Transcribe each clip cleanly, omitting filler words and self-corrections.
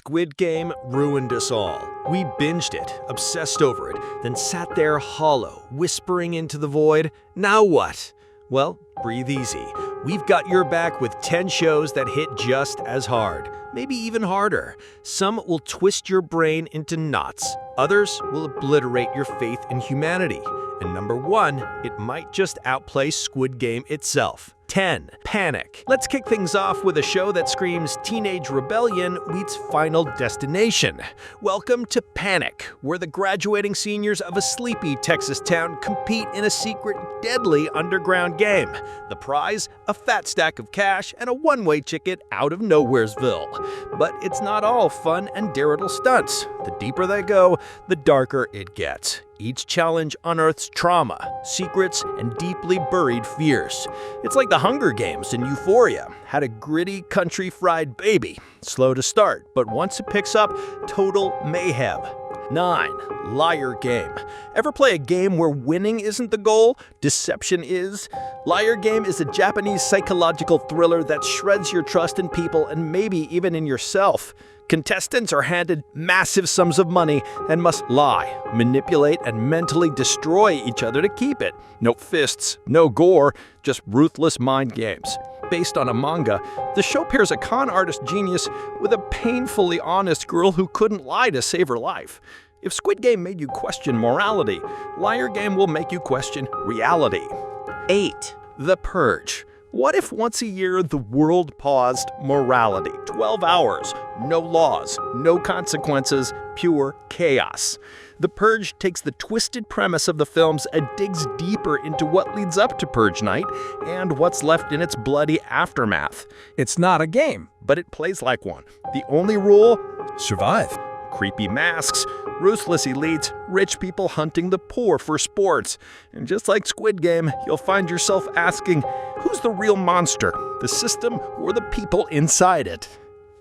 Squid Game ruined us all. We binged it, obsessed over it, then sat there hollow, whispering into the void. Now what? Well, breathe easy. We've got your back with 10 shows that hit just as hard, maybe even harder. Some will twist your brain into knots. Others will obliterate your faith in humanity. And number 1, it might just outplay Squid Game itself. 10. Panic. Let's kick things off with a show that screams teenage rebellion meets Final Destination. Welcome to Panic, where the graduating seniors of a sleepy Texas town compete in a secret, deadly underground game. The prize? A fat stack of cash and a one-way ticket out of Nowheresville. But it's not all fun and daredevil stunts. The deeper they go, the darker it gets. Each challenge unearths trauma, secrets, and deeply buried fears. It's like the Hunger Games in Euphoria. Had a gritty country-fried baby. Slow to start, but once it picks up, total mayhem. 9. Liar Game. Ever play a game where winning isn't the goal, deception is? Liar Game is a Japanese psychological thriller that shreds your trust in people and maybe even in yourself. Contestants are handed massive sums of money and must lie, manipulate, and mentally destroy each other to keep it. No fists, no gore, just ruthless mind games. Based on a manga, the show pairs a con artist genius with a painfully honest girl who couldn't lie to save her life. If Squid Game made you question morality, Liar Game will make you question reality. 8. The Purge. What if once a year the world paused morality? 12 hours, no laws, no consequences, pure chaos. The Purge takes the twisted premise of the films and digs deeper into what leads up to Purge Night and what's left in its bloody aftermath. It's not a game, but it plays like one. The only rule? survive. Creepy masks, ruthless elites, rich people hunting the poor for sports. And just like Squid Game, you'll find yourself asking, who's the real monster, the system or the people inside it?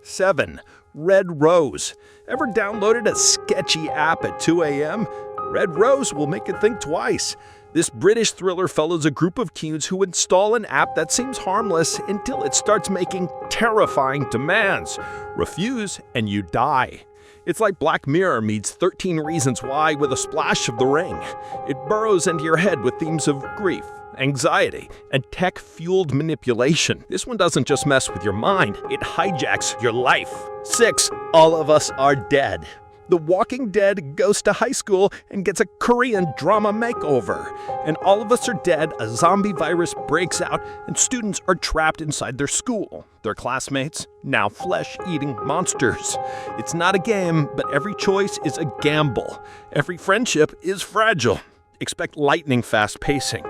7. Red Rose. Ever downloaded a sketchy app at 2 a.m.? Red Rose will make you think twice. This British thriller follows a group of teens who install an app that seems harmless until it starts making terrifying demands. Refuse and you die. It's like Black Mirror meets 13 Reasons Why with a splash of The Ring. It burrows into your head with themes of grief, anxiety, and tech-fueled manipulation. This one doesn't just mess with your mind, it hijacks your life. 6. All of Us Are Dead. The Walking Dead goes to high school and gets a Korean drama makeover. And All of Us Are Dead, a zombie virus breaks out and students are trapped inside their school. Their classmates, now flesh-eating monsters. It's not a game, but every choice is a gamble. Every friendship is fragile. Expect lightning-fast pacing,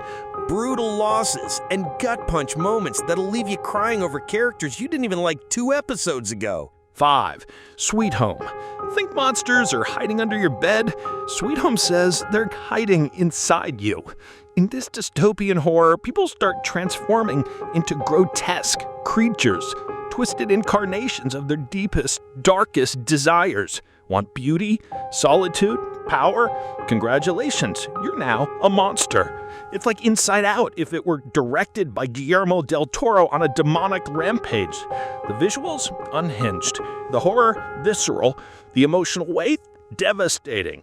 brutal losses, and gut-punch moments that'll leave you crying over characters you didn't even like 2 episodes ago. 5. Sweet Home. Think monsters are hiding under your bed? Sweet Home says they're hiding inside you. In this dystopian horror, people start transforming into grotesque creatures, twisted incarnations of their deepest, darkest desires. Want beauty? Solitude? Power? Congratulations, you're now a monster. It's like Inside Out if it were directed by Guillermo del Toro on a demonic rampage. The visuals? Unhinged. The horror? Visceral. The emotional weight? Devastating.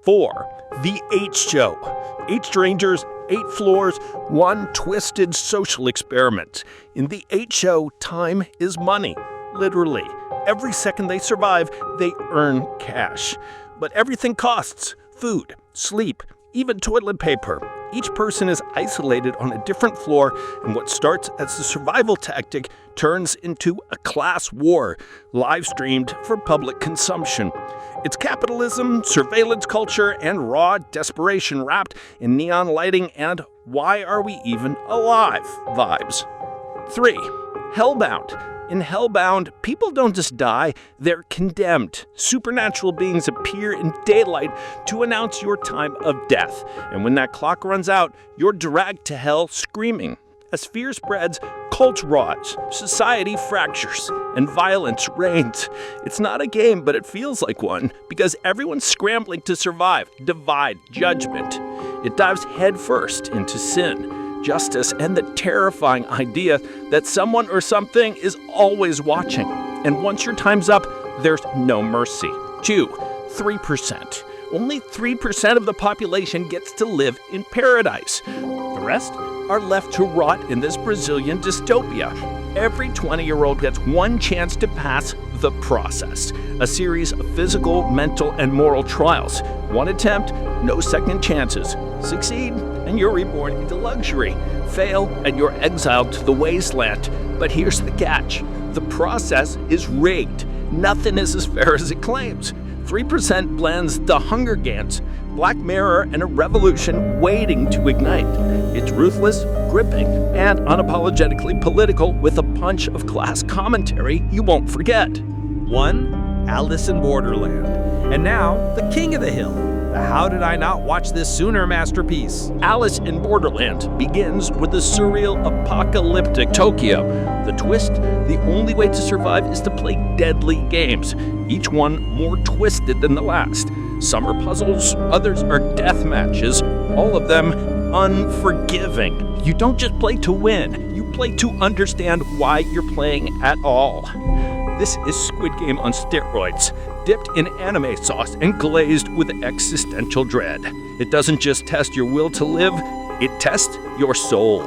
4. The 8 Show. 8 strangers, 8 floors, 1 twisted social experiment. In The 8 Show, time is money. Literally. Every second they survive, they earn cash. But everything costs. Food, sleep, even toilet paper. Each person is isolated on a different floor, and what starts as a survival tactic turns into a class war, live-streamed for public consumption. It's capitalism, surveillance culture, and raw desperation wrapped in neon lighting and why are we even alive vibes. 3. Hellbound. In Hellbound, people don't just die, they're condemned. Supernatural beings appear in daylight to announce your time of death. And when that clock runs out, you're dragged to hell screaming. As fear spreads, cult rise, society fractures, and violence reigns. It's not a game, but it feels like one, because everyone's scrambling to survive, divide, judgment. It dives headfirst into sin, justice, and the terrifying idea that someone or something is always watching. And once your time's up, there's no mercy. 2. 3%. Only 3% of the population gets to live in paradise. The rest are left to rot in this Brazilian dystopia. Every 20-year-old gets one chance to pass the process, a series of physical, mental, and moral trials. One attempt, no second chances. Succeed, and you're reborn into luxury. Fail, and you're exiled to the wasteland. But here's the catch. The process is rigged. Nothing is as fair as it claims. 3% blends The Hunger Games, Black Mirror, and a revolution waiting to ignite. It's ruthless, gripping, and unapologetically political with a punch of class commentary you won't forget. 1. Alice in Borderland. And now, the king of the hill. The How Did I Not Watch This Sooner masterpiece. Alice in Borderland begins with the surreal apocalyptic Tokyo. The twist, the only way to survive is to play deadly games, each one more twisted than the last. Some are puzzles, others are death matches, all of them unforgiving. You don't just play to win, you play to understand why you're playing at all. This is Squid Game on steroids, dipped in anime sauce and glazed with existential dread. It doesn't just test your will to live, it tests your soul.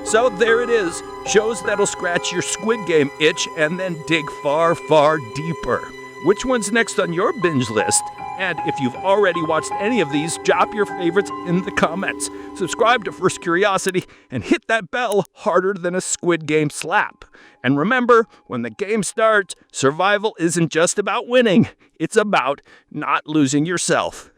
So there it is, shows that'll scratch your Squid Game itch and then dig far, far deeper. Which one's next on your binge list? And if you've already watched any of these, drop your favorites in the comments. Subscribe to First Curiosity and hit that bell harder than a Squid Game slap. And remember, when the game starts, survival isn't just about winning, it's about not losing yourself.